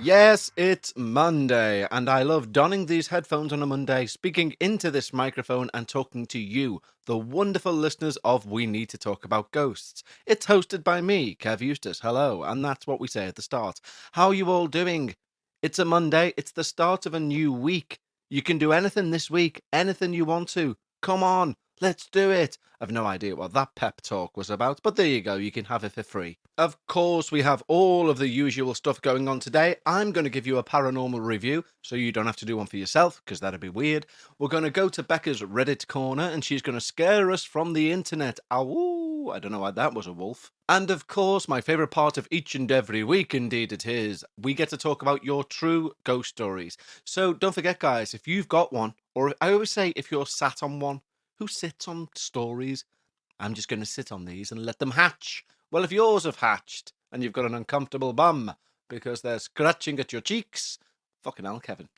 Yes, it's Monday, and I love donning these headphones on a Monday, speaking into this microphone and talking to you, the wonderful listeners of We Need to Talk About Ghosts. It's hosted by me, Kev Eustace. Hello, and that's what we say at the start. How are you all doing? It's a Monday, it's the start of a new week. You can do anything this week, anything you want to. Come on, let's do it. I've no idea what that pep talk was about, but there you go, you can have it for free. Of course, we have all of the usual stuff going on today. I'm going to give you a paranormal review, so you don't have to do one for yourself, because that'd be weird. We're going to go to Bekahs Reddit corner, and she's going to scare us from the internet. Ow, I don't know why that was a wolf. And of course, my favourite part of each and every week, indeed it is, we get to talk about your true ghost stories. So don't forget, guys, if you've got one, or I always say if you're sat on one, who sits on stories? I'm just going to sit on these and let them hatch. Well, if yours have hatched and you've got an uncomfortable bum because they're scratching at your cheeks, fucking hell, Kevin.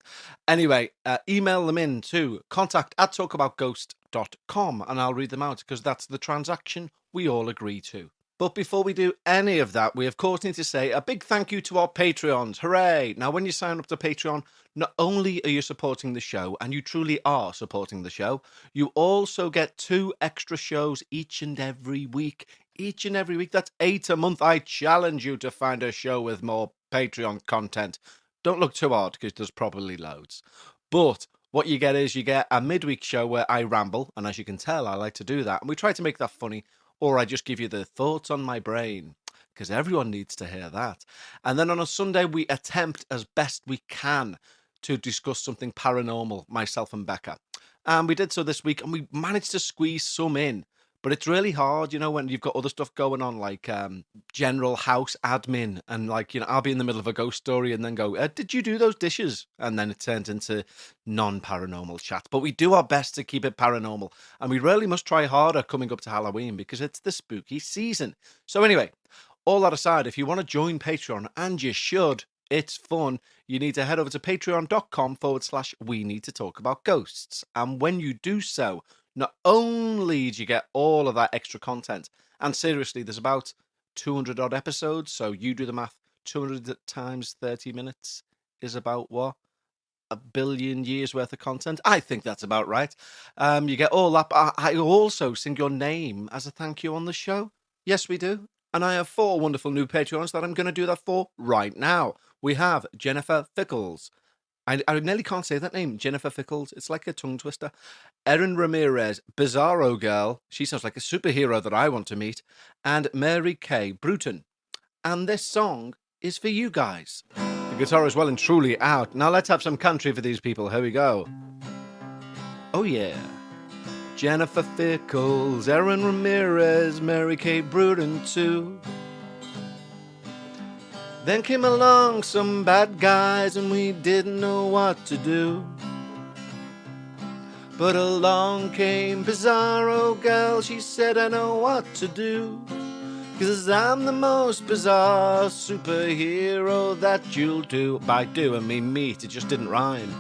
Anyway, email them in to contact@talkaboutghost.com and I'll read them out because that's the transaction we all agree to. But before we do any of that, we of course need to say a big thank you to our Patreons. Hooray! Now, when you sign up to Patreon, not only are you supporting the show, and you truly are supporting the show, you also get 2 extra shows each and every week. Each and every week, that's 8 a month. I challenge you to find a show with more Patreon content. Don't look too hard, because there's probably loads. But what you get is you get a midweek show where I ramble, and as you can tell, I like to do that. And we try to make that funny, or I just give you the thoughts on my brain, because everyone needs to hear that. And then on a Sunday, we attempt as best we can to discuss something paranormal, myself and Becca. And we did so this week, and we managed to squeeze some in. But it's really hard, when you've got other stuff going on, like general house admin. And, I'll be in the middle of a ghost story and then go, did you do those dishes? And then it turns into non-paranormal chat. But we do our best to keep it paranormal. And we really must try harder coming up to Halloween because it's the spooky season. So anyway, all that aside, if you want to join Patreon, and you should, it's fun, you need to head over to patreon.com/we need to talk about ghosts. And when you do so, not only do you get all of that extra content, and seriously, there's about 200 odd episodes, so you do the math, 200 times 30 minutes is about what? A billion years worth of content? I think that's about right. You get all that. I also sing your name as a thank you on the show. Yes, we do. And I have 4 wonderful new Patreons that I'm going to do that for right now. We have Jennifer Fickles. I nearly can't say that name, Jennifer Fickles. It's like a tongue twister. Erin Ramirez, Bizarro Girl. She sounds like a superhero that I want to meet. And Mary Kay Bruton. And this song is for you guys. The guitar is well and truly out. Now let's have some country for these people. Here we go. Oh, yeah. Jennifer Fickles, Erin Ramirez, Mary Kay Bruton, too. Then came along some bad guys and we didn't know what to do. But along came Bizarro Girl, she said I know what to do. 'Cause I'm the most bizarre superhero that you'll do. By do, I mean meet, it just didn't rhyme.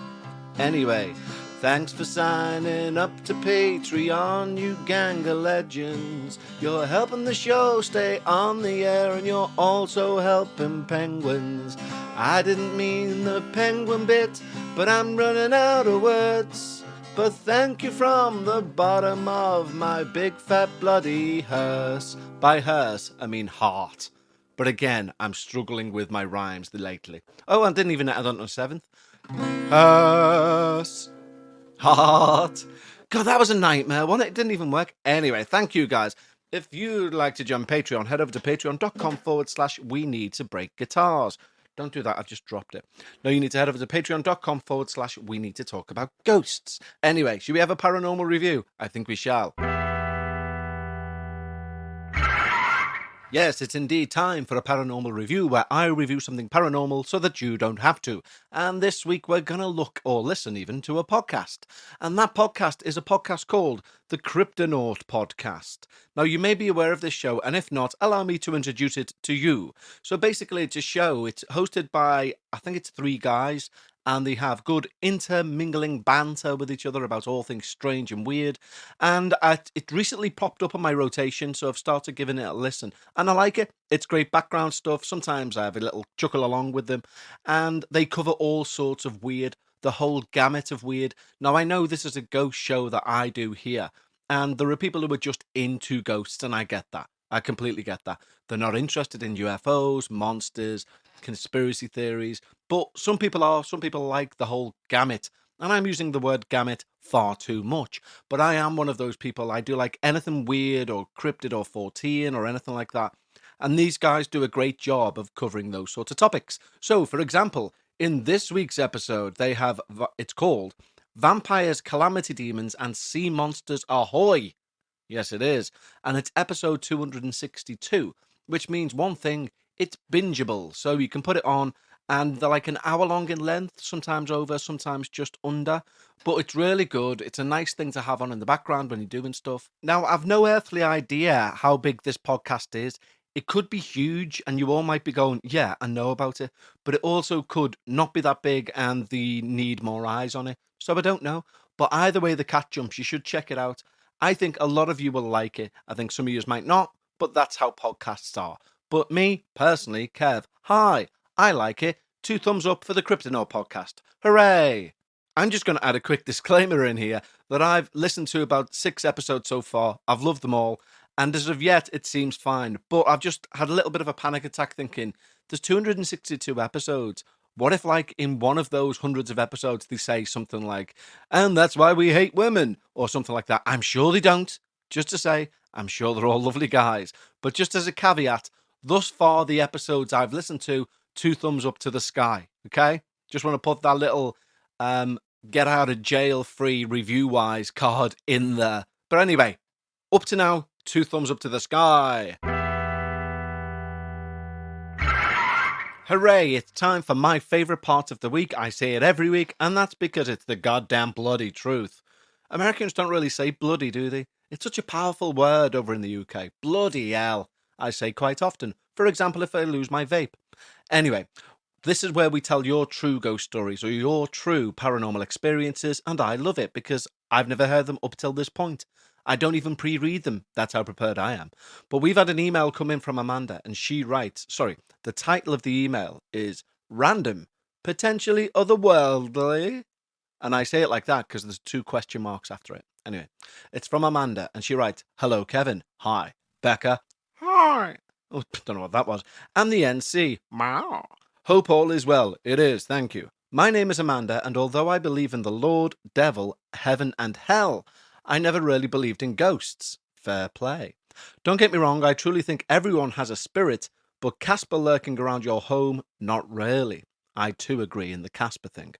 Anyway, thanks for signing up to Patreon, you gang of legends. You're helping the show stay on the air and you're also helping penguins. I didn't mean the penguin bit, but I'm running out of words. But thank you from the bottom of my big fat bloody hearse. By hearse, I mean heart. But again, I'm struggling with my rhymes lately. Oh, I didn't even add on a 7th. Hearse. Heart. God, that was a nightmare, wasn't it? It didn't even work. Anyway, thank you guys. If you'd like to join Patreon, head over to patreon.com/we need to break guitars. Don't do that, I've just dropped it. No, you need to head over to patreon.com/we need to talk about ghosts. Anyway, should we have a paranormal review? I think we shall. Yes, it's indeed time for a paranormal review where I review something paranormal so that you don't have to. And this week we're going to look, or listen even, to a podcast. And that podcast is a podcast called the Cryptonaut Podcast. Now, you may be aware of this show, and if not, allow me to introduce it to you. So basically, it's a show. It's hosted by, I think it's 3 guys, and they have good intermingling banter with each other about all things strange and weird. And it recently popped up on my rotation, so I've started giving it a listen, and I like it. It's great background stuff. Sometimes I have a little chuckle along with them, and they cover all sorts of weird, the whole gamut of weird. Now, I know this is a ghost show that I do here, and there are people who are just into ghosts, and I get that. I completely get that. They're not interested in UFOs, monsters, conspiracy theories, but some people are. Some people like the whole gamut. And I'm using the word gamut far too much. But I am one of those people. I do like anything weird or cryptid or 14 or anything like that. And these guys do a great job of covering those sorts of topics. So, for example, in this week's episode, it's called Vampires, Calamity Demons, and Sea Monsters Ahoy! Yes, it is. And it's episode 262, which means one thing, it's bingeable. So you can put it on, and they're like an hour long in length, sometimes over, sometimes just under. But it's really good. It's a nice thing to have on in the background when you're doing stuff. Now, I've no earthly idea how big this podcast is. It could be huge, and you all might be going, yeah, I know about it. But it also could not be that big, and they need more eyes on it. So I don't know. But either way the cat jumps, you should check it out. I think a lot of you will like it. I think some of you might not, but that's how podcasts are. But me, personally, Kev, hi, I like it. 2 thumbs up for the Cryptonaut podcast. Hooray! I'm just going to add a quick disclaimer in here that I've listened to about 6 episodes so far. I've loved them all. And as of yet, it seems fine. But I've just had a little bit of a panic attack thinking, there's 262 episodes. What if, like, in one of those hundreds of episodes, they say something like, and that's why we hate women, or something like that? I'm sure they don't. Just to say, I'm sure they're all lovely guys. But just as a caveat, thus far, the episodes I've listened to, 2 thumbs up to the sky, okay? Just want to put that little get out of jail free review-wise card in there. But anyway, up to now, 2 thumbs up to the sky. Hooray, it's time for my favourite part of the week. I say it every week, and that's because it's the goddamn bloody truth. Americans don't really say bloody, do they? It's such a powerful word over in the UK. Bloody hell, I say quite often. For example, if I lose my vape. Anyway, this is where we tell your true ghost stories or your true paranormal experiences, and I love it because I've never heard them up till this point. I don't even pre-read them. That's how prepared I am. But we've had an email come in from Amanda, and she writes, the title of the email is Random, Potentially Otherworldly. And I say it like that because there's 2 question marks after it. Anyway, it's from Amanda, and she writes, hello, Kevin. Hi. Becca. Hi. Oh, don't know what that was. And the NC. Meow. Hope all is well. It is, thank you. My name is Amanda, and although I believe in the Lord, devil, heaven, and hell, I never really believed in ghosts. Fair play. Don't get me wrong, I truly think everyone has a spirit, but Casper lurking around your home, not really. I too agree in the Casper thing.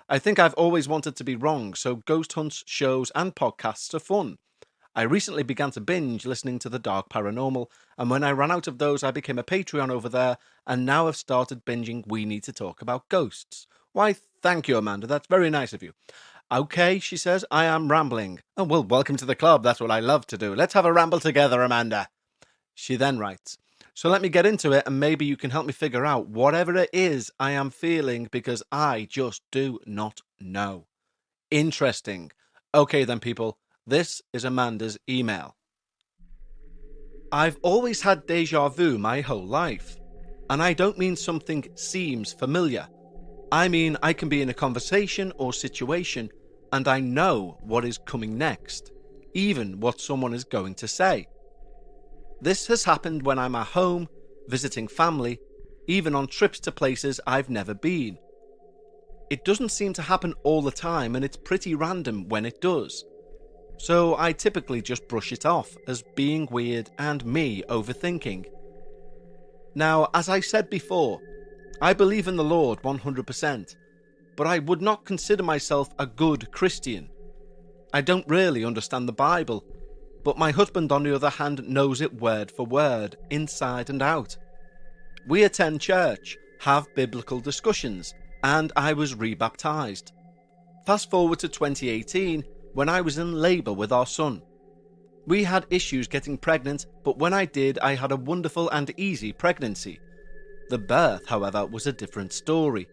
I think I've always wanted to be wrong, so ghost hunts, shows, and podcasts are fun. I recently began to binge listening to the Dark Paranormal, and when I ran out of those, I became a Patreon over there, and now I've started binging We Need to Talk About Ghosts. Why, thank you, Amanda. That's very nice of you. Okay, she says, I am rambling. Oh, well, welcome to the club. That's what I love to do. Let's have a ramble together, Amanda. She then writes, so let me get into it, and maybe you can help me figure out whatever it is I am feeling, because I just do not know. Interesting. Okay then, people. This is Amanda's email. I've always had deja vu my whole life. And I don't mean something seems familiar. I mean I can be in a conversation or situation and I know what is coming next, even what someone is going to say. This has happened when I'm at home, visiting family, even on trips to places I've never been. It doesn't seem to happen all the time and it's pretty random when it does. So I typically just brush it off as being weird and me overthinking. Now, as I said before, I believe in the Lord 100%, but I would not consider myself a good Christian. I don't really understand the Bible, but my husband on the other hand knows it word for word, inside and out. We attend church, have biblical discussions, and I was rebaptized. Fast forward to 2018, when I was in labour with our son. We had issues getting pregnant, but when I did, I had a wonderful and easy pregnancy. The birth, however, was a different story.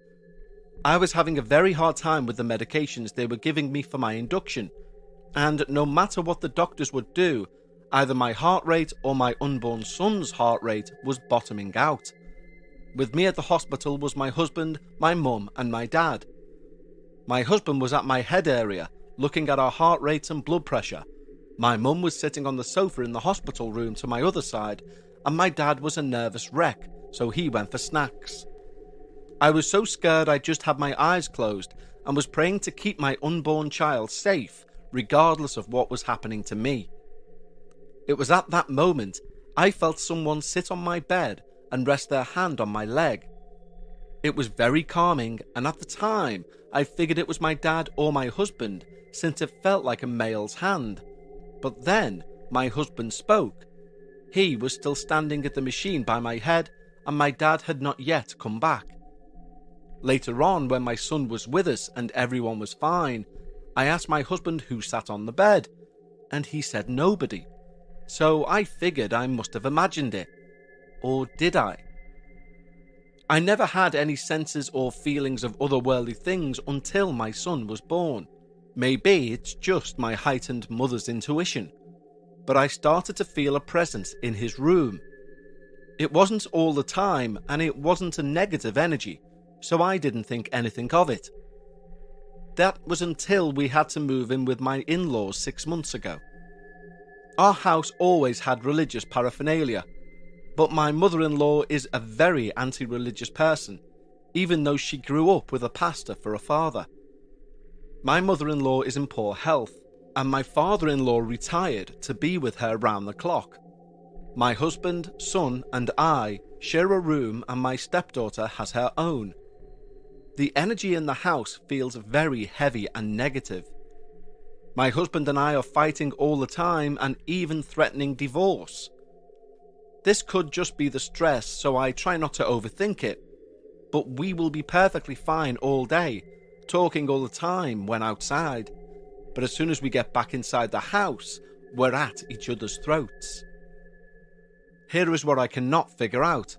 I was having a very hard time with the medications they were giving me for my induction, and no matter what the doctors would do, either my heart rate or my unborn son's heart rate was bottoming out. With me at the hospital was my husband, my mum, and my dad. My husband was at my head area, looking at our heart rates and blood pressure. My mum was sitting on the sofa in the hospital room to my other side, and my dad was a nervous wreck, so he went for snacks. I was so scared I just had my eyes closed and was praying to keep my unborn child safe, regardless of what was happening to me. It was at that moment I felt someone sit on my bed and rest their hand on my leg. It was very calming, and at the time I figured it was my dad or my husband, since it felt like a male's hand. But then my husband spoke. He was still standing at the machine by my head, and my dad had not yet come back. Later on, when my son was with us and everyone was fine, I asked my husband who sat on the bed, and he said nobody. So I figured I must have imagined it. Or did I? I never had any senses or feelings of otherworldly things until my son was born. Maybe it's just my heightened mother's intuition, but I started to feel a presence in his room. It wasn't all the time, and it wasn't a negative energy, so I didn't think anything of it. That was until we had to move in with my in-laws 6 months ago. Our house always had religious paraphernalia, but my mother-in-law is a very anti-religious person, even though she grew up with a pastor for a father. My mother-in-law is in poor health, and my father-in-law retired to be with her round the clock. My husband, son, and I share a room, and my stepdaughter has her own. The energy in the house feels very heavy and negative. My husband and I are fighting all the time and even threatening divorce. This could just be the stress, so I try not to overthink it. But we will be perfectly fine all day, talking all the time when outside. But as soon as we get back inside the house, we're at each other's throats. Here is what I cannot figure out.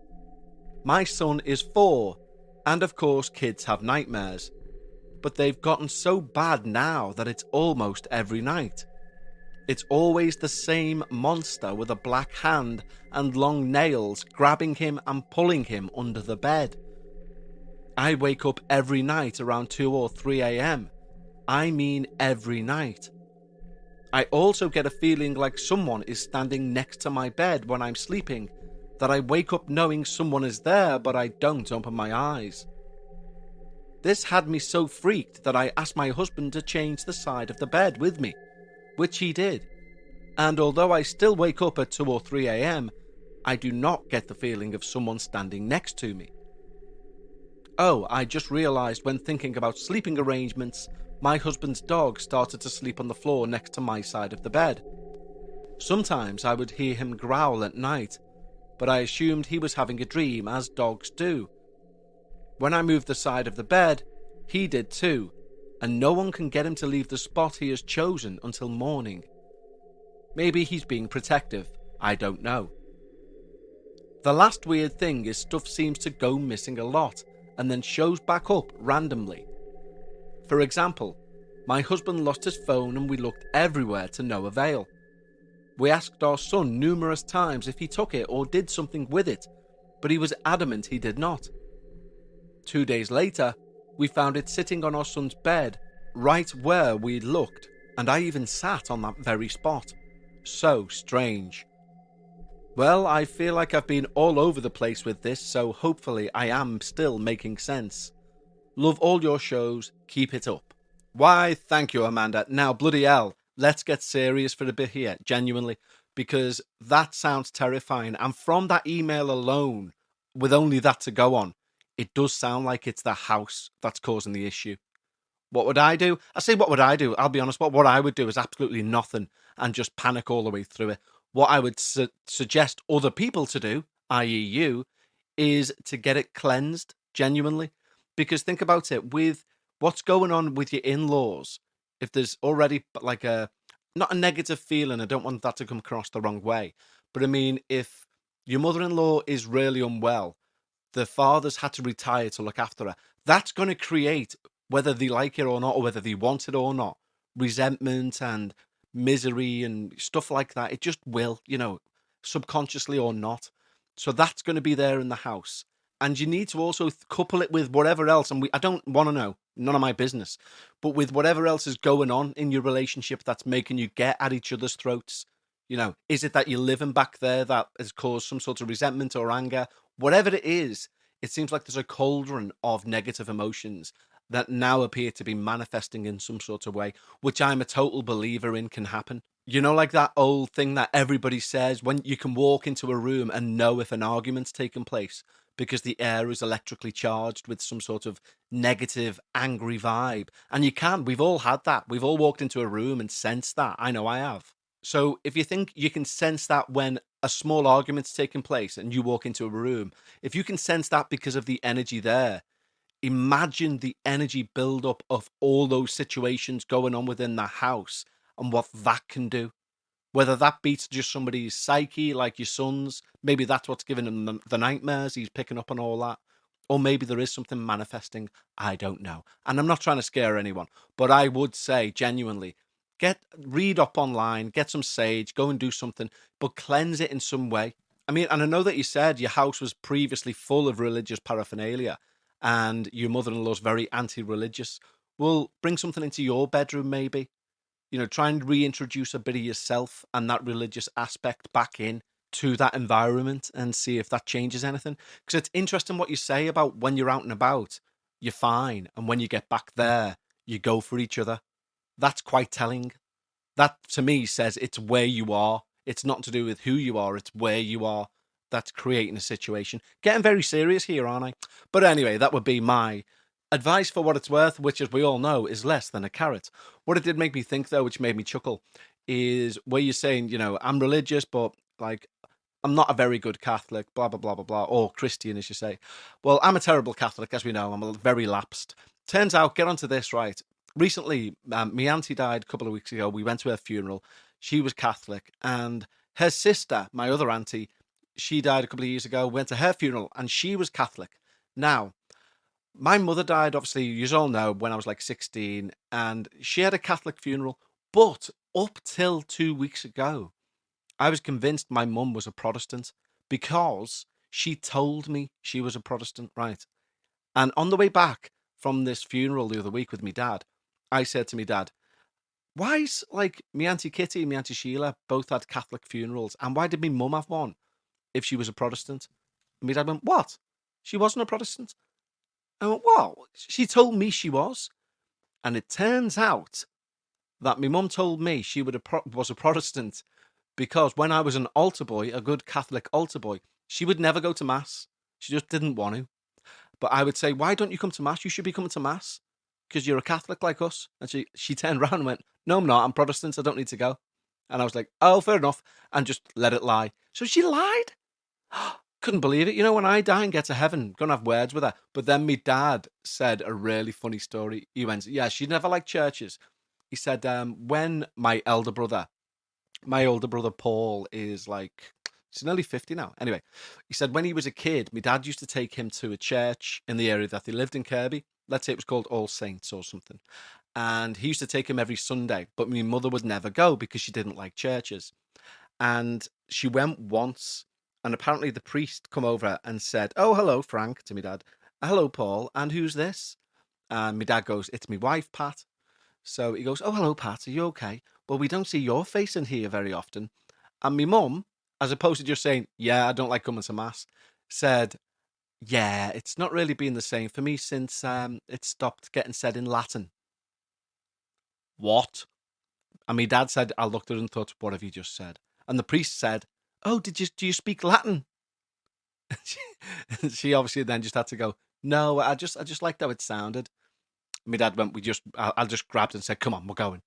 My son is 4, and of course kids have nightmares. But they've gotten so bad now that it's almost every night. It's always the same monster with a black hand and long nails grabbing him and pulling him under the bed. I wake up every night around 2 or 3 a.m. I mean every night. I also get a feeling like someone is standing next to my bed when I'm sleeping, that I wake up knowing someone is there but I don't open my eyes. This had me so freaked that I asked my husband to change the side of the bed with me, which he did, and although I still wake up at 2 or 3 a.m, I do not get the feeling of someone standing next to me. Oh, I just realised when thinking about sleeping arrangements, my husband's dog started to sleep on the floor next to my side of the bed. Sometimes I would hear him growl at night, but I assumed he was having a dream, as dogs do. When I moved the side of the bed, he did too, and no one can get him to leave the spot he has chosen until morning. Maybe he's being protective, I don't know. The last weird thing is stuff seems to go missing a lot, and then shows back up randomly. For example, my husband lost his phone and we looked everywhere to no avail. We asked our son numerous times if he took it or did something with it, but he was adamant he did not. 2 days later, we found it sitting on our son's bed, right where we'd looked, and I even sat on that very spot. So strange. Well, I feel like I've been all over the place with this, so hopefully I am still making sense. Love all your shows, keep it up. Why, thank you, Amanda. Now, bloody hell, let's get serious for a bit here, genuinely, because that sounds terrifying, and from that email alone, with only that to go on, it does sound like it's the house that's causing the issue. What would I do? I say, what would I do? I'll be honest, what I would do is absolutely nothing and just panic all the way through it. What I would suggest other people to do, i.e. you, is to get it cleansed, genuinely. Because think about it, with what's going on with your in-laws, if there's already like not a negative feeling, I don't want that to come across the wrong way, but I mean, if your mother-in-law is really unwell, the fathers had to retire to look after her. That's going to create, whether they like it or not, or whether they want it or not, resentment and misery and stuff like that. It just will, subconsciously or not. So that's going to be there in the house. And you need to also couple it with whatever else. And I don't want to know, none of my business, but with whatever else is going on in your relationship that's making you get at each other's throats. Is it that you're living back there that has caused some sort of resentment or anger? Whatever it is, it seems like there's a cauldron of negative emotions that now appear to be manifesting in some sort of way, which I'm a total believer in can happen. Like that old thing that everybody says, when you can walk into a room and know if an argument's taken place because the air is electrically charged with some sort of negative, angry vibe. And we've all had that. We've all walked into a room and sensed that. I know I have. So if you think you can sense that when a small argument's taking place and you walk into a room, if you can sense that because of the energy there, imagine the energy buildup of all those situations going on within the house and what that can do. Whether that beats just somebody's psyche, like your son's, maybe that's what's giving him the nightmares, he's picking up on all that. Or maybe there is something manifesting, I don't know. And I'm not trying to scare anyone, but I would say genuinely, read up online, get some sage, go and do something, but cleanse it in some way. I mean, and I know that you said your house was previously full of religious paraphernalia and your mother-in-law's very anti-religious. Well, bring something into your bedroom maybe. Try and reintroduce a bit of yourself and that religious aspect back in to that environment and see if that changes anything. Because it's interesting what you say about when you're out and about, you're fine. And when you get back there, you go for each other. That's quite telling. That to me says it's where you are. It's not to do with who you are, it's where you are. That's creating a situation. Getting very serious here, aren't I? But anyway, that would be my advice for what it's worth, which, as we all know, is less than a carrot. What it did make me think, though, which made me chuckle, is where you're saying, I'm religious, but like, I'm not a very good Catholic, blah, blah, blah, blah, blah, or Christian, as you say. Well, I'm a terrible Catholic, as we know. I'm very lapsed. Turns out, get onto this, right? Recently, my auntie died a couple of weeks ago. We went to her funeral. She was Catholic, and her sister, my other auntie, she died a couple of years ago. Went to her funeral, and she was Catholic. Now, my mother died, obviously, you all know, when I was like 16, and she had a Catholic funeral. But up till 2 weeks ago, I was convinced my mum was a Protestant because she told me she was a Protestant, right? And on the way back from this funeral the other week with me dad, I said to me dad, why's like me Auntie Kitty and me Auntie Sheila both had Catholic funerals, and why did me mum have one if she was a Protestant? And my dad went, what? She wasn't a Protestant? I went, well, she told me she was. And it turns out that my mum told me she was a Protestant because when I was an altar boy, a good Catholic altar boy, she would never go to Mass. She just didn't want to. But I would say, why don't you come to Mass? You should be coming to Mass because you're a Catholic like us. And she turned around and went, no, I'm not. I'm Protestant. I don't need to go. And I was like, oh, fair enough. And just let it lie. So she lied. Couldn't believe it. When I die and get to heaven, gonna have words with her. But then my dad said a really funny story. He went, yeah, she never liked churches. He said, when my older brother Paul is like, he's nearly 50 now. Anyway, he said when he was a kid, my dad used to take him to a church in the area that they lived in, Kirby. Let's say it was called All Saints or something. And he used to take him every Sunday, but my mother would never go because she didn't like churches. And she went once, and apparently the priest come over and said, oh, hello, Frank, to my dad. Hello, Paul. And who's this? And my dad goes, it's my wife, Pat. So he goes, oh, hello, Pat. Are you okay? Well, we don't see your face in here very often. And my mum, as opposed to just saying, yeah, I don't like coming to Mass, said, yeah, it's not really been the same for me since it stopped getting said in Latin. What? And my dad said, I looked at her and thought, what have you just said? And the priest said, oh, do you speak Latin? She obviously then just had to go, no, I just liked how it sounded. My dad went, I just grabbed and said, come on, we're going.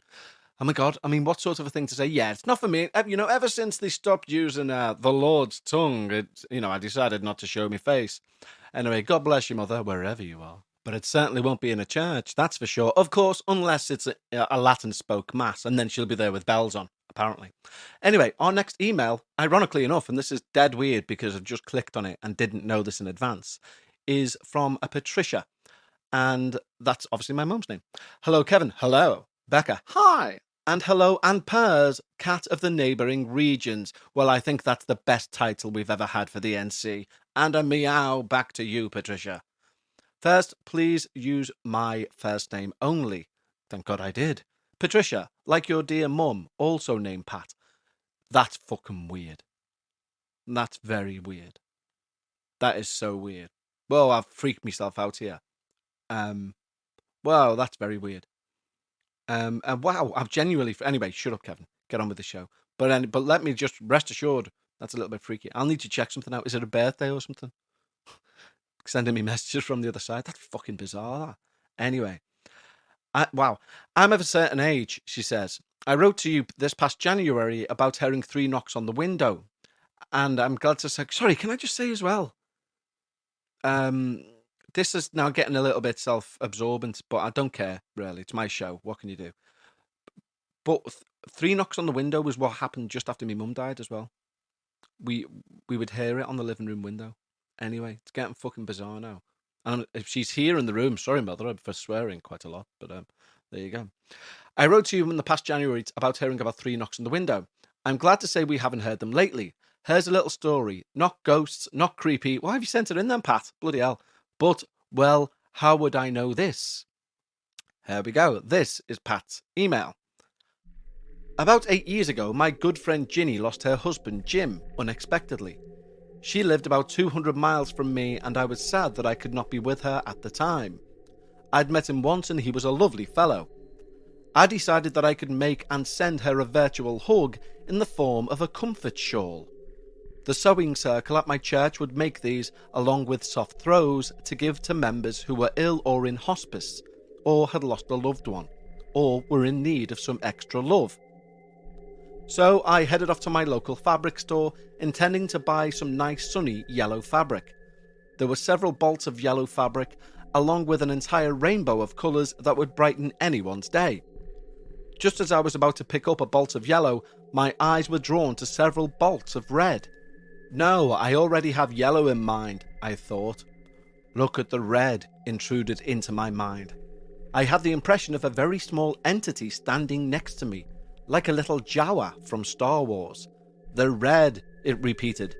Oh my God, I mean, what sort of a thing to say? Yeah, it's not for me. Ever since they stopped using the Lord's tongue, I decided not to show my face. Anyway, God bless your mother, wherever you are. But it certainly won't be in a church, that's for sure. Of course, unless it's a Latin spoke mass, and then she'll be there with bells on. apparently. Anyway, our next email, ironically enough, and this is dead weird because I've just clicked on it and didn't know this in advance, is from a Patricia. And that's obviously my mum's name. Hello, Kevin. Hello, Becca. Hi. And hello, Anne Pers, cat of the neighbouring regions. Well, I think that's the best title we've ever had for the NC. And a meow back to you, Patricia. First, please use my first name only. Thank God I did. Patricia, like your dear mum, also named Pat. That's fucking weird. That's very weird. That is so weird. Well, I've freaked myself out here. Wow, that's very weird. And wow, I've genuinely. Anyway, shut up, Kevin. Get on with the show. But let me just rest assured. That's a little bit freaky. I'll need to check something out. Is it a birthday or something? Sending me messages from the other side. That's fucking bizarre. That. Anyway, wow. I'm of a certain age, she says. I wrote to you this past January about hearing 3 knocks on the window. And I'm glad to say, sorry, can I just say as well? This is now getting a little bit self-absorbent, but I don't care, really. It's my show. What can you do? But 3 knocks on the window was what happened just after my mum died as well. We would hear it on the living room window. Anyway, it's getting fucking bizarre now. And if she's here in the room, sorry, mother, for swearing quite a lot, but there you go. I wrote to you in the past January about hearing about 3 knocks on the window. I'm glad to say we haven't heard them lately. Here's a little story. Not ghosts, not creepy. Why have you sent it in then, Pat? Bloody hell. But, well, how would I know this? Here we go. This is Pat's email. About 8 years ago, my good friend Ginny lost her husband, Jim, unexpectedly. She lived about 200 miles from me, and I was sad that I could not be with her at the time. I'd met him once, and he was a lovely fellow. I decided that I could make and send her a virtual hug in the form of a comfort shawl. The sewing circle at my church would make these, along with soft throws, to give to members who were ill or in hospice, or had lost a loved one, or were in need of some extra love. So I headed off to my local fabric store, intending to buy some nice sunny yellow fabric. There were several bolts of yellow fabric, along with an entire rainbow of colours that would brighten anyone's day. Just as I was about to pick up a bolt of yellow, my eyes were drawn to several bolts of red. No, I already have yellow in mind, I thought. Look at the red intruded into my mind. I had the impression of a very small entity standing next to me, like a little Jawa from Star Wars. The red, it repeated.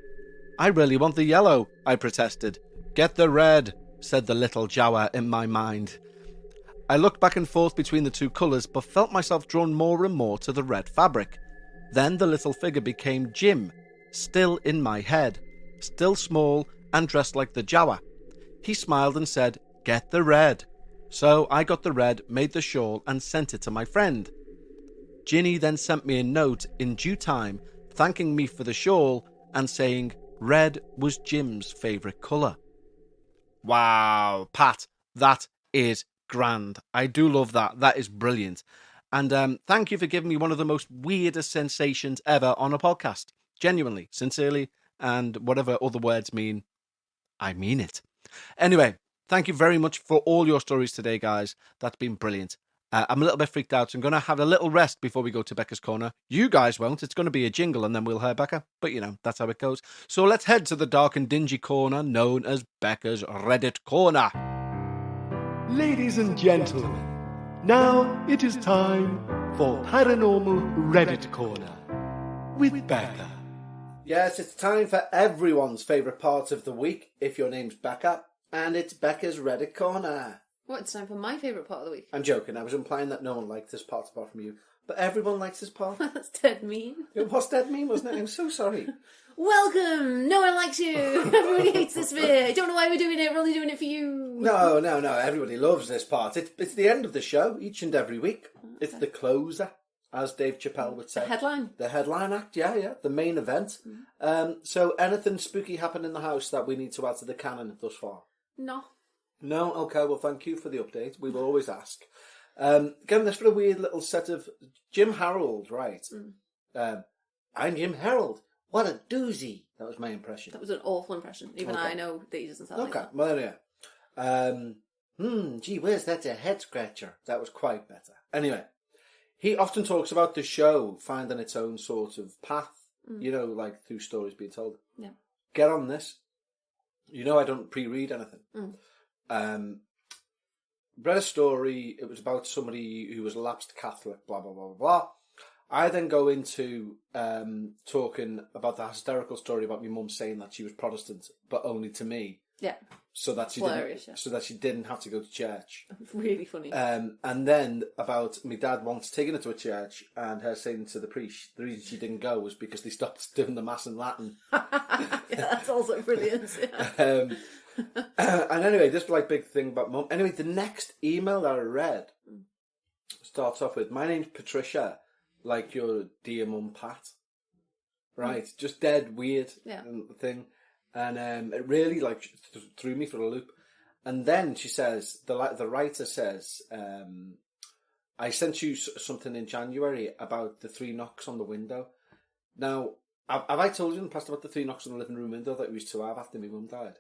I really want the yellow, I protested. Get the red, said the little Jawa in my mind. I looked back and forth between the 2 colours, but felt myself drawn more and more to the red fabric. Then the little figure became Jim, still in my head, still small and dressed like the Jawa. He smiled and said, get the red. So I got the red, made the shawl and sent it to my friend. Ginny then sent me a note in due time, thanking me for the shawl and saying red was Jim's favourite colour. Wow, Pat, that is grand. I do love that. That is brilliant. And thank you for giving me one of the most weirdest sensations ever on a podcast. Genuinely, sincerely, and whatever other words mean, I mean it. Anyway, thank you very much for all your stories today, guys. That's been brilliant. I'm a little bit freaked out. So I'm going to have a little rest before we go to Becca's Corner. You guys won't. It's going to be a jingle and then we'll hear Becca. But, you know, that's how it goes. So let's head to the dark and dingy corner known as Becca's Reddit Corner. Ladies and gentlemen, now it is time for Paranormal Reddit Corner with Becca. Yes, it's time for everyone's favourite part of the week, if your name's Becca, and it's Becca's Reddit Corner. What, it's time for my favourite part of the week? I'm joking. I was implying that no one liked this part apart from you. But everyone likes this part. That's dead mean. It was dead mean, wasn't it? I'm so sorry. Welcome! No one likes you! Everybody hates this bit. I don't know why we're doing it. We're only doing it for you. No. Everybody loves this part. It's the end of the show each and every week. Okay. It's the closer, as Dave Chappelle would say. The headline. The headline act, yeah. The main event. So anything spooky happened in the house that we need to add to the canon thus far? No. No? Okay, well, thank you for the update. We will always ask. Again, this for a weird little set of Jim Harold, right? I'm Jim Harold. What a doozy. That was my impression. That was an awful impression. Even I know that he doesn't sound like that. Okay, well, yeah. Gee whiz, that's a head scratcher. That was quite better. Anyway, He often talks about the show finding its own sort of path, you know, like through stories being told. Yeah. Get on this. You know, I don't pre-read anything. Read a story. It was about somebody who was a lapsed Catholic, blah, blah, blah, blah, blah. I then go into talking about the hysterical story about my mum saying that she was Protestant, but only to me. Yeah. So that she didn't have to go to church. Really funny. And then about my dad once taking her to a church and her saying to the priest the reason she didn't go was because they stopped doing the mass in Latin. Yeah, that's also brilliant. Yeah. And anyway, this like big thing about mum. Anyway, the next email that I read starts off with, "My name's Patricia, like your dear mum Pat." Right, just dead weird thing. And it really like threw me for a loop. And then she says, the writer says, I sent you something in January about the 3 knocks on the window. Now, have I told you in the past about the 3 knocks on the living room window that we used to have after my mum died?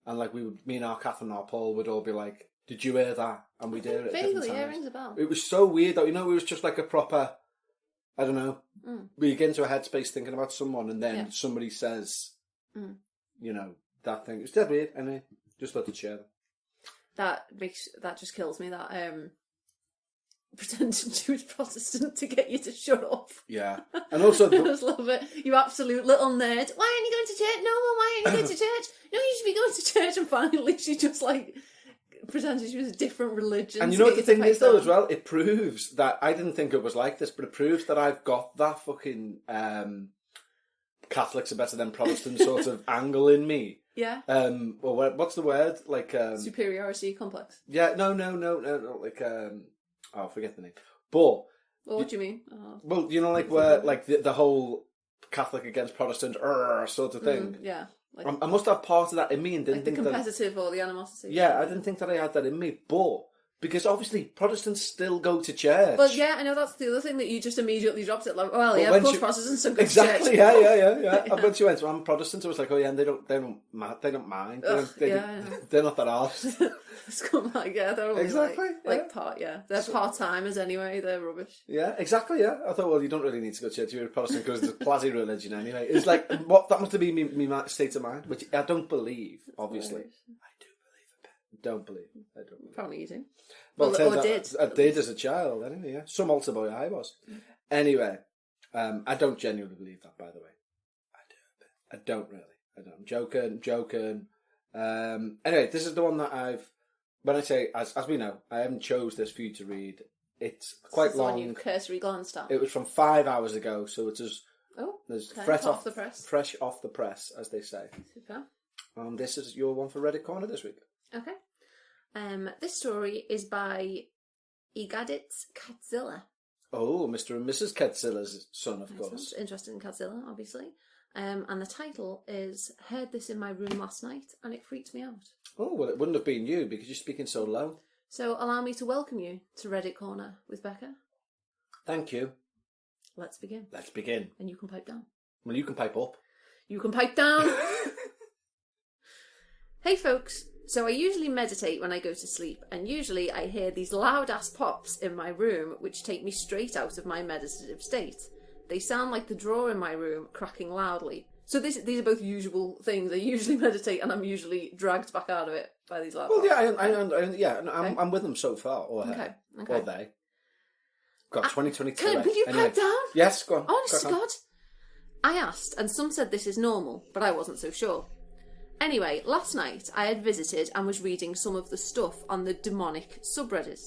And like me and our Kath and our Paul would all be like, "Did you hear that?" And we'd hear it. Vaguely, yeah, rings a bell. It was so weird though. You know, it was just like a proper, I don't know. We get into a headspace thinking about someone, and then somebody says, you know, that thing. It's dead weird. Anyway, just thought to share that. That just kills me. That pretending she was Protestant to get you to shut up. Yeah, and also I just love it. You absolute little nerd. Why aren't you going to church? No, Mum, why aren't you going to church? No, you should be going to church. And finally, she just like pretended she was a different religion. And you know what the thing is though, as well, it proves that I didn't think it was like this, but it proves that I've got that fucking Catholics are better than Protestants sort of angle in me. Yeah. Well, what's the word? Like superiority complex. Yeah. No. Like I forget the name. But what do you mean? Oh. Well, you know, like where like the whole Catholic against Protestant sort of thing. Yeah. Like, I must have part of that in me and didn't like the think competitive or the animosity. Yeah, I didn't think that I had that in me, but because obviously Protestants still go to church. But yeah, I know that's the other thing that you just immediately dropped it. Like, well, yeah, of course Protestants don't go exactly, to church. Yeah. Yeah. And when she went, well, I'm Protestant, I was like, oh yeah, and they don't mind. They're not that arsed. It's kind of like, yeah, they're all exactly, they're part-timers anyway, they're rubbish. Yeah, exactly, yeah. I thought, well, you don't really need to go to church, you're a Protestant because it's a plazzy religion anyway. It's like, what, that must have been me state of mind, which I don't believe, obviously. I don't believe. Apparently you do. Well, or did. I did as a child, anyway, yeah. Some altar boy I was. Anyway, I don't genuinely believe that, by the way. I don't really. I'm joking. Anyway, this is the one that when I say, as we know, I haven't chose this for you to read. It's quite long. You've cursory glanced at. It was from 5 hours ago, so it is fresh off the press, as they say. Super. This is your one for Reddit Corner this week. Okay. This story is by Egadit Katzilla. Oh, Mr. and Mrs. Katzilla's son, of course. Interested in Katzilla, obviously. And the title is "Heard This in My Room Last Night and It Freaked Me Out." Oh, well, it wouldn't have been you because you're speaking so low. So allow me to welcome you to Reddit Corner with Becca. Thank you. Let's begin. And you can pipe down. Well, you can pipe up. You can pipe down. Hey folks. So I usually meditate when I go to sleep, and usually I hear these loud-ass pops in my room which take me straight out of my meditative state. They sound like the drawer in my room cracking loudly. So these are both usual things. I usually meditate and I'm usually dragged back out of it by these loud pops. Well, yeah, I'm with them so far, or her, or they. Got 2023. Could you pipe down? Yes, go on. Honest to God. I asked, and some said this is normal, but I wasn't so sure. Anyway, last night I had visited and was reading some of the stuff on the demonic subreddit.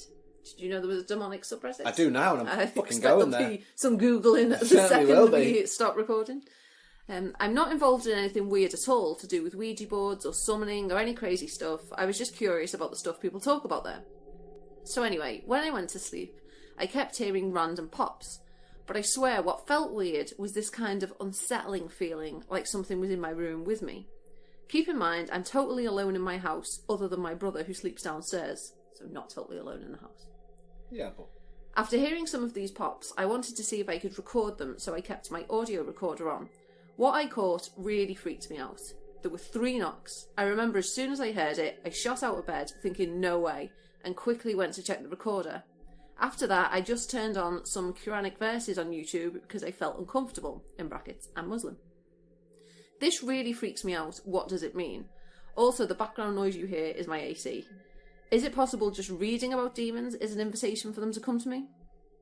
Did you know there was a demonic subreddit? I do now, and I'm fucking going there. Be some Googling at the second we stop recording. I'm not involved in anything weird at all to do with Ouija boards or summoning or any crazy stuff. I was just curious about the stuff people talk about there. So anyway, when I went to sleep, I kept hearing random pops. But I swear what felt weird was this kind of unsettling feeling, like something was in my room with me. Keep in mind, I'm totally alone in my house, other than my brother who sleeps downstairs. So not totally alone in the house. Yeah, but... After hearing some of these pops, I wanted to see if I could record them, so I kept my audio recorder on. What I caught really freaked me out. There were 3 knocks. I remember as soon as I heard it, I shot out of bed, thinking no way, and quickly went to check the recorder. After that, I just turned on some Quranic verses on YouTube because I felt uncomfortable, in brackets, I'm Muslim. This really freaks me out. What does it mean? Also, the background noise you hear is my AC. Is it possible just reading about demons is an invitation for them to come to me?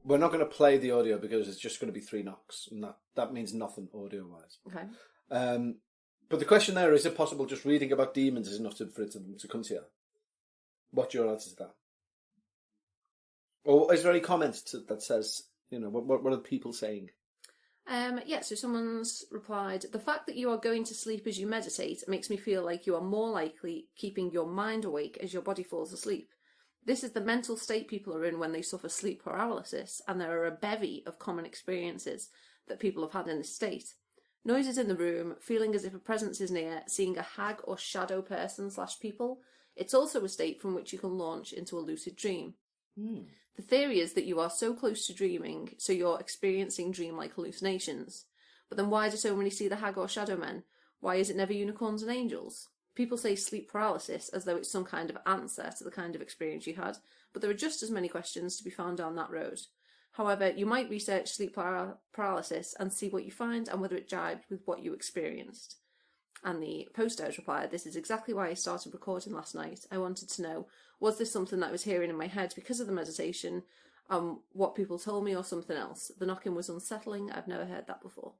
We're not going to play the audio because it's just going to be 3 knocks, and that means nothing audio-wise. Okay. But the question there is it possible just reading about demons is enough for it to come to you? What's your answer to that? Or is there any comment that says, what are the people saying? So someone's replied, the fact that you are going to sleep as you meditate makes me feel like you are more likely keeping your mind awake as your body falls asleep. This is the mental state people are in when they suffer sleep paralysis, and there are a bevy of common experiences that people have had in this state. Noises in the room, feeling as if a presence is near, seeing a hag or shadow person / people. It's also a state from which you can launch into a lucid dream. The theory is that you are so close to dreaming, so you're experiencing dreamlike hallucinations. But then why do so many see the hag or shadow men? Why is it never unicorns and angels? People say sleep paralysis as though it's some kind of answer to the kind of experience you had, but there are just as many questions to be found down that road. However, you might research sleep paralysis and see what you find and whether it jibed with what you experienced. And the posters replied, this is exactly why I started recording last night. I wanted to know, was this something that I was hearing in my head because of the meditation, what people told me, or something else? The knocking was unsettling. I've never heard that before.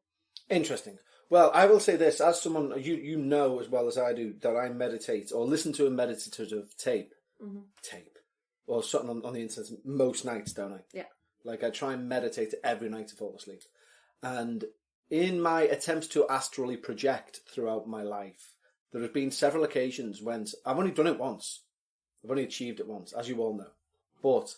Interesting. Well, I will say this, as someone, you know as well as I do, that I meditate or listen to a meditative tape, or something on the internet most nights, don't I? Yeah. Like, I try and meditate every night to fall asleep. And in my attempts to astrally project throughout my life, there have been several occasions when I've only done it once. I've only achieved it once, as you all know. But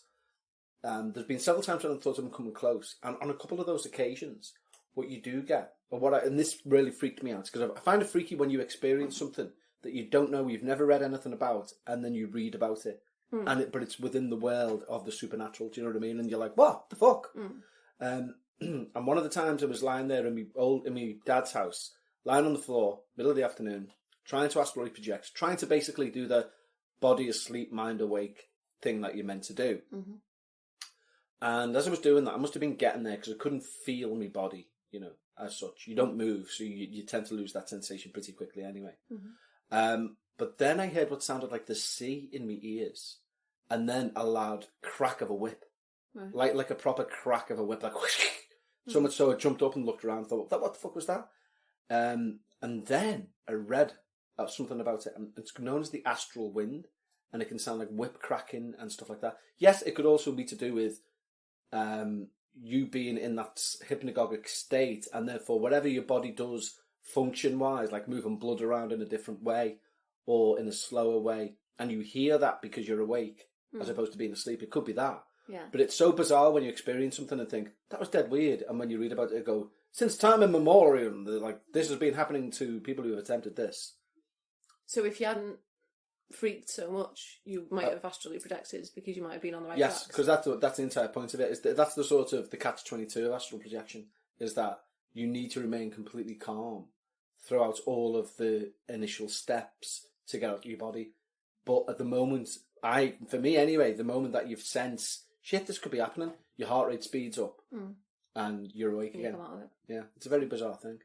there's been several times when I thought I'm coming close. And on a couple of those occasions, what you do get, and this really freaked me out, because I find it freaky when you experience something that you don't know, you've never read anything about, and then you read about it. But it's within the world of the supernatural, do you know what I mean? And you're like, what the fuck? And one of the times I was lying there in my dad's house, lying on the floor, middle of the afternoon, trying to astrally project, trying to basically do the body asleep, mind awake thing that you're meant to do. And as I was doing that, I must have been getting there because I couldn't feel my body, as such. You don't move, so you tend to lose that sensation pretty quickly anyway. But then I heard what sounded like the sea in my ears, and then a loud crack of a whip. Right. Like a proper crack of a whip, like whoosh. So much so I jumped up and looked around and thought, what the fuck was that? And then I read something about it, and it's known as the astral wind, and it can sound like whip cracking and stuff like that. Yes, it could also be to do with you being in that hypnagogic state, and therefore whatever your body does function-wise, like moving blood around in a different way or in a slower way, and you hear that because you're awake as opposed to being asleep, it could be that. Yeah. But it's so bizarre when you experience something and think, that was dead weird. And when you read about it, go, since time immemorial, this has been happening to people who have attempted this. So if you hadn't freaked so much, you might have astrally projected because you might have been on the right track. Yes, tracks. because that's the entire point of it. That's the sort of the catch-22 of astral projection, is that you need to remain completely calm throughout all of the initial steps to get out of your body. But at the moment, for me anyway, the moment that you've sensed, shit, this could be happening, your heart rate speeds up and you're awake again. Come out of it. Yeah, it's a very bizarre thing.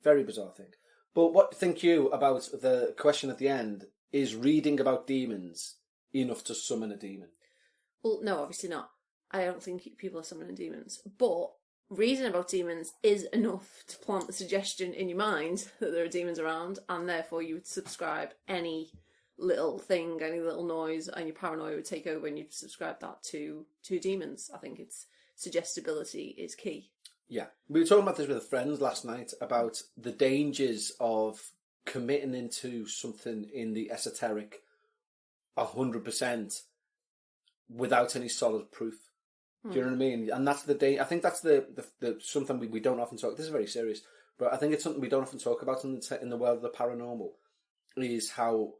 Very bizarre thing. But what think you about the question at the end? Is reading about demons enough to summon a demon? Well, no, obviously not. I don't think people are summoning demons. But reading about demons is enough to plant the suggestion in your mind that there are demons around, and therefore you would subscribe any little thing, any little noise, and your paranoia would take over and you'd subscribe that to demons. I think it's suggestibility is key. Yeah. We were talking about this with friends last night about the dangers of committing into something in the esoteric 100% without any solid proof. Do you know what I mean? And that's I think that's the something we don't often talk. This is very serious, but I think it's something we don't often talk about in the world of the paranormal, is how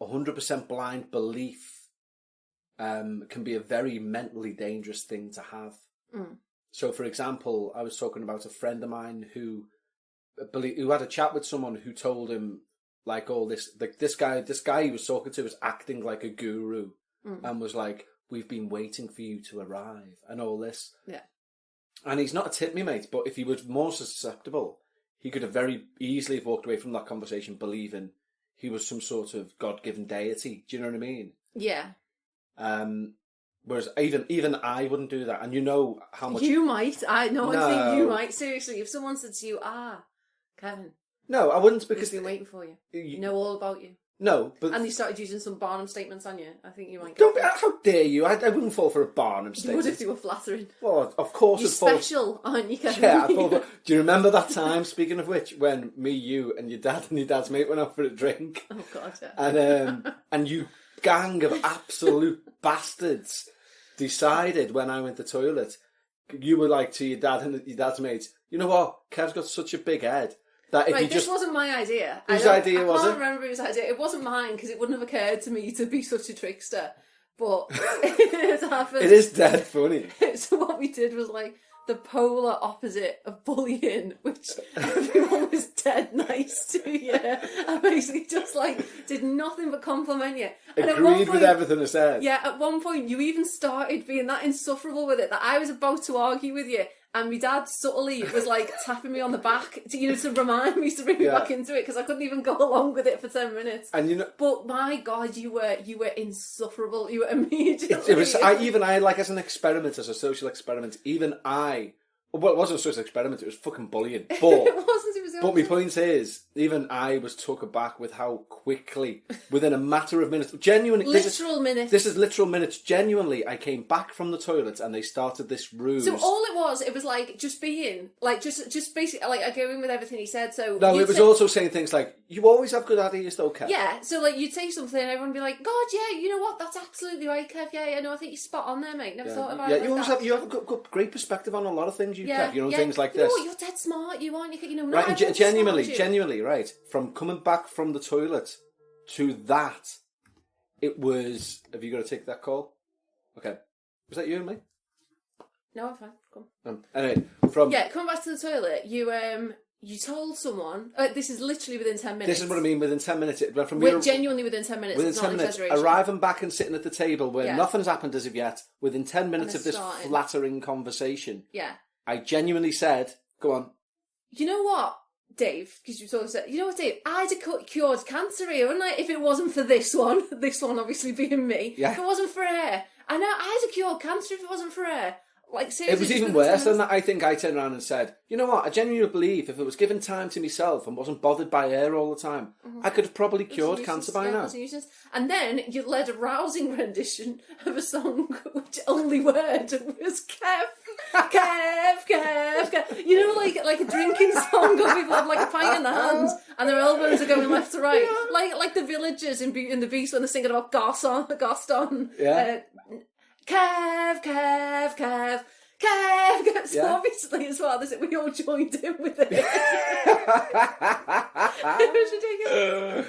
100% blind belief can be a very mentally dangerous thing to have. So, for example, I was talking about a friend of mine who had a chat with someone who told him, like, all this, like this guy he was talking to was acting like a guru and was like, we've been waiting for you to arrive and all this. Yeah. And he's not a tip me mate, but if he was more susceptible, he could have very easily have walked away from that conversation believing he was some sort of God-given deity. Do you know what I mean? Yeah. Whereas even I wouldn't do that. And you know how much... You might. I think you might. Seriously, if someone said to you, Kevin... No, I wouldn't, because... He's been waiting for you. You know all about you. No, but... And you started using some Barnum statements on you. I think you might... How dare you? I wouldn't fall for a Barnum statement. You would if they were flattering. Well, of course. You're special, aren't you, Kevin? Yeah, do you remember that time, speaking of which, when me, you, and your dad's mate went out for a drink? Oh, God, yeah. And you gang of absolute bastards decided when I went to the toilet, you were like to your dad and your dad's mates, you know what? Kev's got such a big head. That if this wasn't my idea. Whose idea was it? I can't remember whose idea. It wasn't mine, because it wouldn't have occurred to me to be such a trickster. But it happened. It is dead funny. So what we did was like the polar opposite of bullying, which everyone was dead nice to you. I basically just like did nothing but compliment you. And Agreed with everything I said. Yeah, at one point you even started being that insufferable with it that I was about to argue with you. And my dad subtly was like tapping me on the back to remind me to bring me back into it, because I couldn't even go along with it for 10 minutes. And but my God, you were insufferable. You were immediately. It was I like as an experiment, as a social experiment. Even I. Well, it wasn't a social experiment. It was fucking bullying. But it wasn't. It was. But my point is, even I was took aback with how quickly, within a matter of minutes, genuinely... Minutes. This is literal minutes. Genuinely, I came back from the toilet and they started this ruse. So all it was like, just being, like, just basically, like, I go in with everything he said, so... No, it was also saying things like, you always have good ideas though, Kev. Yeah, so, like, you'd say something and everyone would be like, God, yeah, you know what, that's absolutely right, Kev, yeah, no, I think you're spot on there, mate, never thought about it like that. You have a great perspective on a lot of things, Kev, things like this. No, you're dead smart, you aren't, right, genuinely, right, from coming back from the toilet to that, it was... Have you got to take that call? Okay. Was that you and me? No, I'm fine. Come. Anyway, coming back to the toilet, you told someone... this is literally within 10 minutes. This is what I mean, within 10 minutes. Genuinely within 10 minutes. Within 10 minutes, arriving back and sitting at the table where nothing's happened as of yet, within 10 minutes of this flattering conversation, I genuinely said, go on. You know what, Dave? Because you sort of said, you know what, Dave? I'd have cured cancer here, wouldn't I? If it wasn't for this one obviously being me. Yeah. If it wasn't for her. I know, I'd have cured cancer if it wasn't for her. Like, seriously. It was even worse than that. I think I turned around and said, you know what, I genuinely believe if it was given time to myself and wasn't bothered by her all the time, I could have probably cured cancer by now. And then you led a rousing rendition of a song which only word was Kev, Kev, Kev, Kev. You know, like a drinking song where people have like a pint in their hands and their elbows are going left to right. Like the villagers in the Beast when they're singing about Gaston. Yeah. Kev, Kev, Kev, Kev, Kev. So obviously as well, we all joined in with it. It was ridiculous.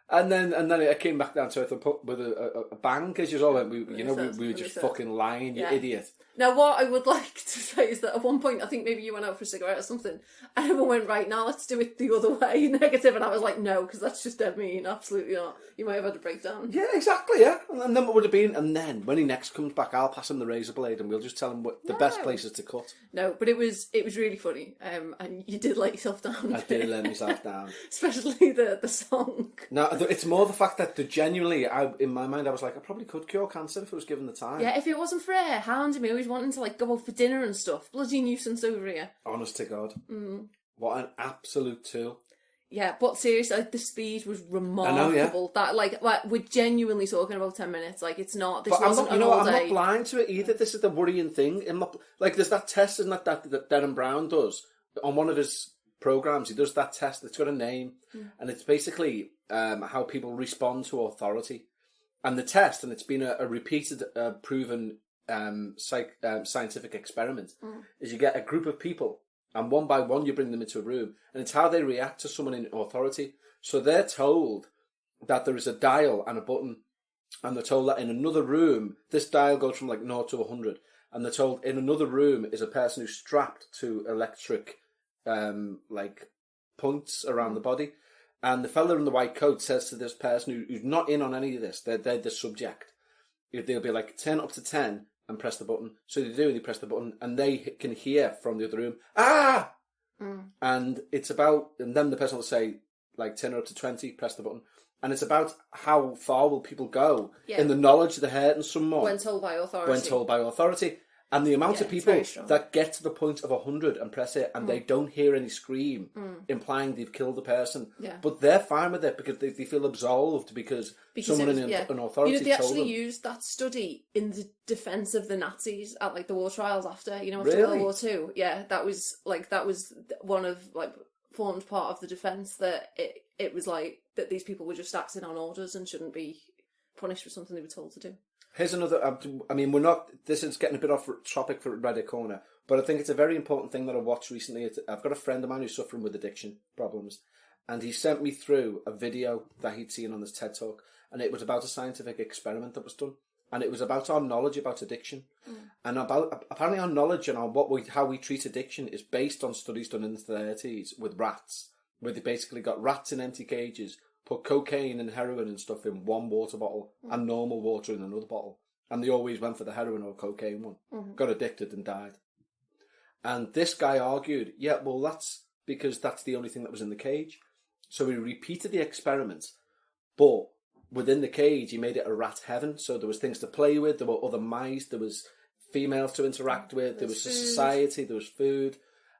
And then it came back down to earth with a bang, because you all went, we were just fucking lying, you idiot. Now, what I would like to say is that at one point, I think maybe you went out for a cigarette or something, and everyone went, right, now let's do it the other way, negative, and I was like, no, because that's just dead mean, absolutely not. You might have had a breakdown. Yeah, exactly, yeah. And then what would have been, and then, when he next comes back, I'll pass him the razor blade, and we'll just tell him what the best places to cut. No, but it was really funny, and you did let yourself down. I did let myself down. Especially the song. No, it's more the fact that genuinely, in my mind, I was like, I probably could cure cancer if it was given the time. Yeah, if it wasn't for her hounding me, always wanting to like go out for dinner and stuff. Bloody nuisance over here. Honest to God. What an absolute tool. Yeah, but seriously, like, the speed was remarkable. I know, yeah. That like we're genuinely talking about 10 minutes. Like, it's not. This but wasn't I'm an all day. I'm not blind to it either. This is the worrying thing. I'm not, like, there's that test, isn't that Darren Brown does on one of his programs. He does that test. It's got a name, and it's basically how people respond to authority. And the test, and it's been a repeated, proven scientific experiment, is you get a group of people, and one by one you bring them into a room, and it's how they react to someone in authority. So they're told that there is a dial and a button, and they're told that in another room, this dial goes from like 0 to 100, and they're told in another room is a person who's strapped to electric like points around the body, and the fella in the white coat says to this person who's not in on any of this, they're the subject, they'll be like, turn up to 10 and press the button. So they do, and they press the button, and they can hear from the other room, ah! And it's about, and then the person will say, like, turn it up to 20, press the button. And it's about how far will people go in the knowledge they're hurting someone. When told by authority. And the amount of people that get to the point of 100 and press it and they don't hear any scream, implying they've killed the person. Yeah. But they're fine with it because they feel absolved because someone in an authority they actually told them. used that study in the defence of the Nazis at like the war trials after, after Really? World War II. Yeah, that was one of formed part of the defence, that it was like that these people were just acting on orders and shouldn't be punished for something they were told to do. Here's another, we're not, this is getting a bit off topic for Reddit Corner, but I think it's a very important thing that I watched recently. I've got a friend of mine who's suffering with addiction problems, and he sent me through a video that he'd seen on this TED Talk, and it was about a scientific experiment that was done, and it was about our knowledge about addiction, and about, apparently our knowledge and how we treat addiction is based on studies done in the 30s with rats, where they basically got rats in empty cages, put cocaine and heroin and stuff in one water bottle and normal water in another bottle. And they always went for the heroin or cocaine one. Got addicted and died. And this guy argued, that's because that's the only thing that was in the cage. So he repeated the experiment, but within the cage he made it a rat heaven. So there was things to play with, there were other mice, there was females to interact with, there was a society, there was food.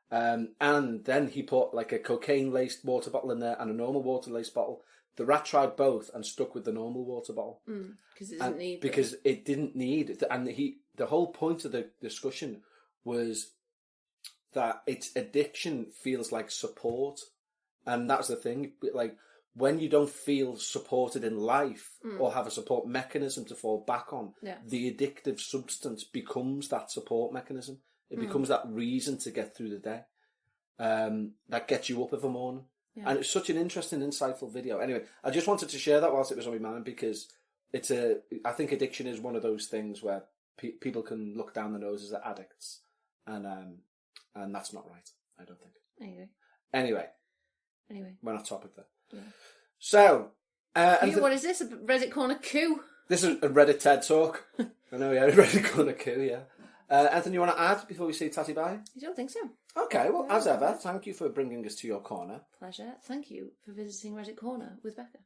And then he put like a cocaine-laced water bottle in there and a normal water-laced bottle. The rat tried both and stuck with the normal water bottle. Because it didn't need... Because it didn't need... And the whole point of the discussion was that its addiction feels like support. And that's the thing. Like, when you don't feel supported in life or have a support mechanism to fall back on, the addictive substance becomes that support mechanism. It becomes that reason to get through the day that gets you up every morning. Yeah. And it's such an interesting, insightful video. Anyway, I just wanted to share that whilst it was on my mind because I think addiction is one of those things where people can look down their noses at addicts, and that's not right. I don't think. Anyway, we're not topic there. Yeah. So, what is this? A Reddit Corner coup? This is a Reddit TED Talk. I know, yeah, a Reddit Corner coup, yeah. Anthony, you want to add before we say tatty bye? I don't think so. Okay, well, as ever, thank you for bringing us to your corner. Pleasure. Thank you for visiting Reddit Corner with Becca.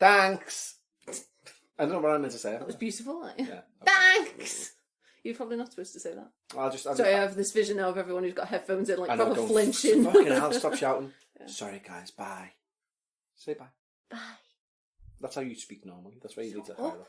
Thanks! I don't know what I meant to say. That was beautiful, wasn't it? Yeah. Thanks! You're probably not supposed to say that. Sorry, I have this vision now of everyone who's got headphones in, like, proper flinching. Fucking hell, stop shouting. Yeah. Sorry, guys, bye. Say bye. Bye. That's how you speak normally. That's why you need to hire up.